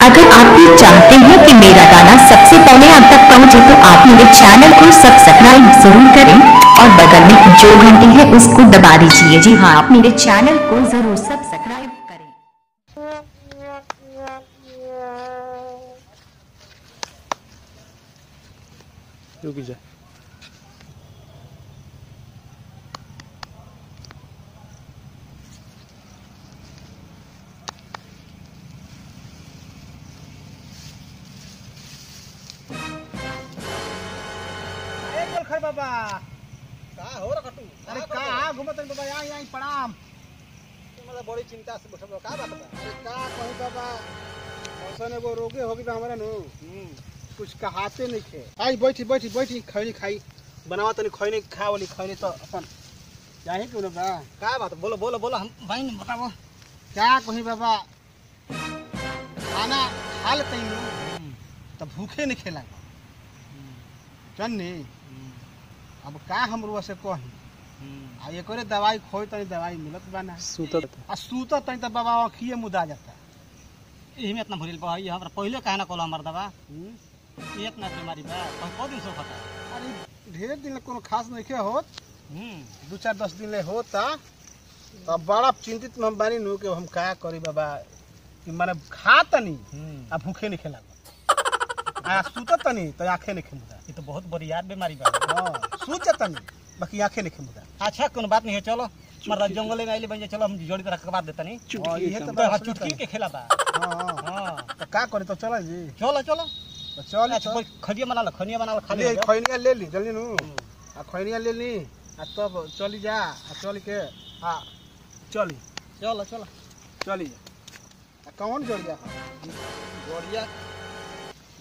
अगर आप भी चाहते हैं कि मेरा गाना सबसे पहले आप तक पहुंचे तो आप मेरे चैनल को सब्सक्राइब जरूर करें और बगल में जो घंटी है उसको दबा दीजिए। जी हाँ, आप मेरे चैनल को जरूर सब्सक्राइब करें। रुक जा। बाबा का हो रे कटू? अरे का घुमत है बाबा? यहां प्रणाम। मतलब बड़ी चिंता से बैठल का बात बा? अरे का कहू बाबा, औसन एगो रोगे होगी बा हमरा नु। कुछ कहाते नहीं थे। आई बैठी बैठी बैठी खैनी खाई बनावा तनी खैनी खावली खैनी तो अपन जाहे क्यों ना बा? का बात? बोलो बोलो बोलो, हम भाई ने बताओ क्या कही बाबा। खाना खा लेते ही तब भूखे नहीं खेला चन्नी। अब का हम रुआ से कही आ ये करे दवाई खोई तनी दवाई मिलत बा ना। सुतत आ सुतत तनी त बाबा अखिए मुदा जाता। एही में इतना भरिल बा ये हमरा पहिले काहे ना कहला हमर दवा ये इतना बीमारी बा को दिन से पता। अरे ढेर दिन ले कोनो खास नहीं के होत। 2-4-10 दिन ले होता तब बड़ा चिंतित में बानी नु के हम का करी बाबा कि माने खा तनी आ भूखे नहीं खेला आ सुतत तनी त आंखें नहीं खेमुदा। ये तो बहुत बड़ी याद बीमारी बा। हां सुत तनी बाकी आंखें नहीं खेमुदा। अच्छा कोनो बात नहीं है, चलो मर्द जंगल में आइले बन चलो हम जोड़ी तरह के बात देता नहीं। ये तो तो चुटकी के खेला बा। हां हां तो का करे तो चला जी। चलो चलो तो चल अच्छा कोई खजिया बना लो, खनिया बना लो खा ले ले। खैनिया ले ली जल्दी नु। आ खैनिया ले ली आ तब चली जा आ चल के हां चली चलो चलो चली जा। आ कौन जोड़ जा जोड़िया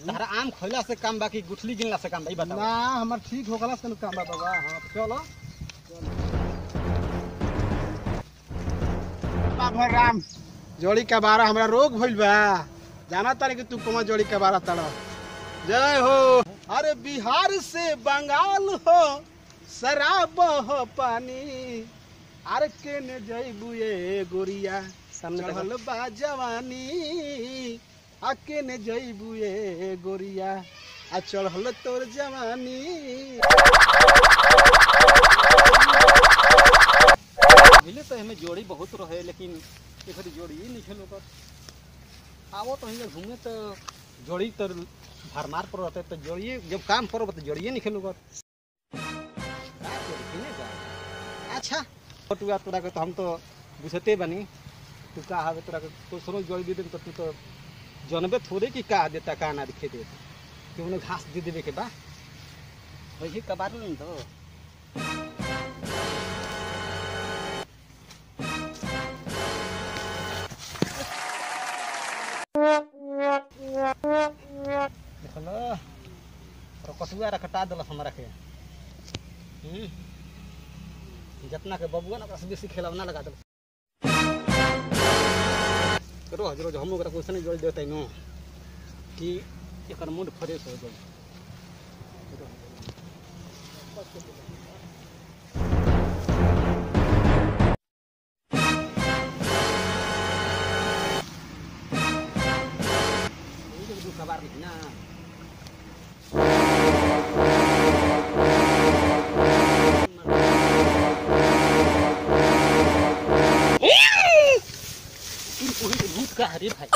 तारा आम खइला से काम बाकी गुठली गिनला से काम भाई बताओ ना हमर ठीक हो गला से काम बा बाबा। हां चलो बाबा राम जोड़ी के बारा हमरा रोग भइल बा। जाना तारे कि तू कोमा जोड़ी के बारा तड़ा। जय हो। अरे बिहार से बंगाल हो शराब हो पानी। अरे केने जइबू ए गोरिया चढ़ल बा जवानी। आके ने जइबू ए गोरिया आ चढ़ल तोर जवानी। मिले तो हमें जोड़ी बहुत रहे लेकिन एक जोड़ी ही नहीं खेलो कर। आवो तो हिंगे घूमे तो जोड़ी तो भरमार पर रहते तो जोड़िए जब काम करो तो जोड़िए नहीं खेलो कर। अच्छा टुआ तोरा के तो हम तो बुझते बनी तू का हवे तोरा के तो सुनो जोड़ी दे दे तो तू तो जनबे थोड़े की का देता का ना दिखे दे कि उन्हें घास दे देवे के बा वही कबार नहीं तो। देखलो तो कटुआ रखटा दल हमरा के जितना के बबुआ ना से बेसी खेलवना लगा दल। रोज रोज हम ओकरा क्वेश्चन जोड़ देते नो कि एकर मूड फ्रेश हो जाए। खबर नहीं ना भूत का हरे भाई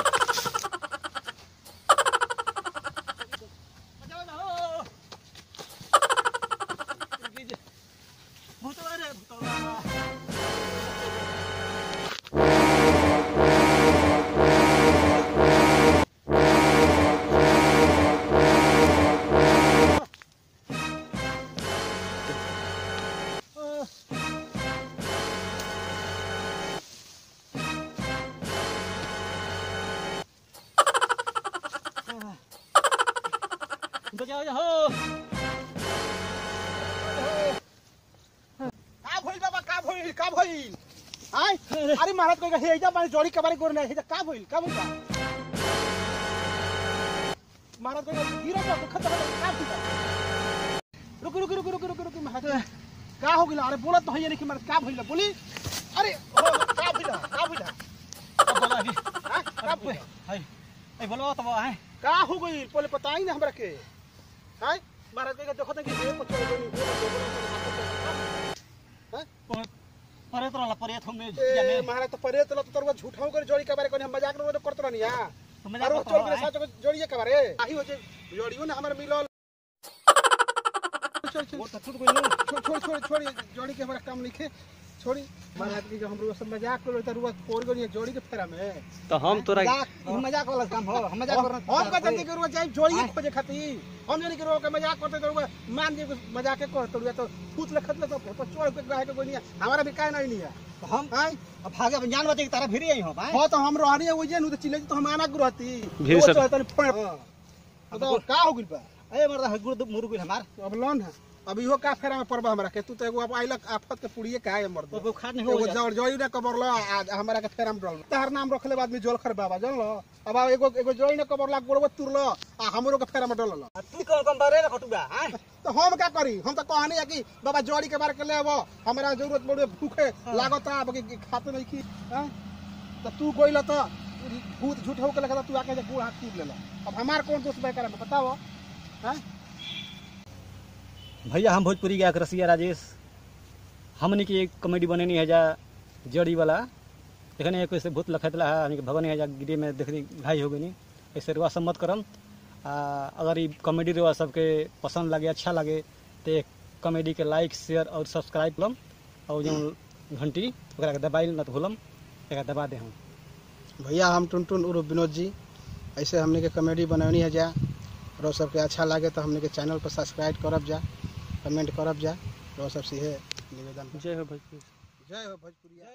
हो का भइल आय। अरे महाराज कोई हे जा पानी जोड़ी के बारे गोर नहीं हे का भइल का भइल महाराज कोई गिरा तो खत्म का भइल। रुक रुक रुक रुक रुक रुक महाराज का हो गेला? अरे बोलत तो है नहीं कि महाराज का भइल बोली। अरे का भइल का भइल अब बोला अभी हां का भइल? हाय ए बोलो तब है का हो गई पहले पता ही ना हमरा के हैं महाराज के देखो कि देह पर चढ़ गई हैं परे तो ला परे थमे ए महाराज तो परे तो तोरवा झूठाऊ कर जोड़ी के बारे कोनी हम मजाक न करत रहनी हां मजाक और चल के साथ जोड़िए के बारे आही हो जे जोड़ियो ना हमर मिलल छोड़ छोड़ छोड़ छोड़ जोड़ी के हमारा काम लिखे छोड़ी महाराज की जो हम लोग सब मजाक कर रहे रुआ पोर गनी जोड़ी के फेरा में तो हम तोरा मजाक वाला काम हो हम मजाक कर रहे हम का जल्दी करूँ जाए जोड़ी के खोजे खाती हम नहीं करो के मजाक करते तो मान जे मजाक के कर तो फूट लखत ले तो चोर के गाय के कोई नहीं हमारा भी काय नहीं लिया तो हम अब भागे अपन जान बचे की तरह फिर ही हो भाई हां तो हम रहनी है वही न तो चिल्ले तो हम आना रहती वो तो तो का हो गइल बा ए मरदा गुरु मुरु हमार अब लोन है अब इहो का फेरा में पड़बा हमरा के तू तो एगो अब आइलक आफत के पुड़िए का है मर्द वो खाद नहीं हो एगो जड़ जोई ना कबरला आज हमरा के फेरा में डल तार नाम रखले बाद में जोल खर बाबा जान लो अब एगो जोई ना कबरला गोड़वा तुरलो आ हमरो के फेरा में डलल तू कौन कौन बारे कटुबा हैं तो हम का करी हम तो कहनी है कि बाबा जोड़ी के बारे के ले आबो हमरा जरूरत पड़े भूखे लागता अब कि खाते नहीं की हैं तो तू कोइला तो भूत झूठ हो के लगा तू आके गोड़ हाथ टीप लेला अब हमार कौन दोस्त भाई करे बताओ हैं भैया हम भोजपुरी गायक रसिया राजेश हमने की एक कॉमेडी बनेनी है जा जड़ी वाला देखने एक ऐसे भूत लखतला है हमने भगवान है जा गिरे में देख घाई हो गई ऐसे रुआ सब मत करम अगर ये कॉमेडी रुआ सबके पसंद लगे अच्छा लगे तो कॉमेडी के लाइक शेयर और सब्सक्राइब करम और जो घंटी ओकरा के दबाई न तो भूलम एक दबा दे हम भैया हम टुनटुन उर्फ विनोद जी ऐसे हमने के कॉमेडी बनौनी है जा और सबके अच्छा लगे तो हमने के चैनल पर सब्सक्राइब करब जा कमेंट करब जा और सबसे है निवेदन जय हो भोजपुरी जय हो भोजपुरिया।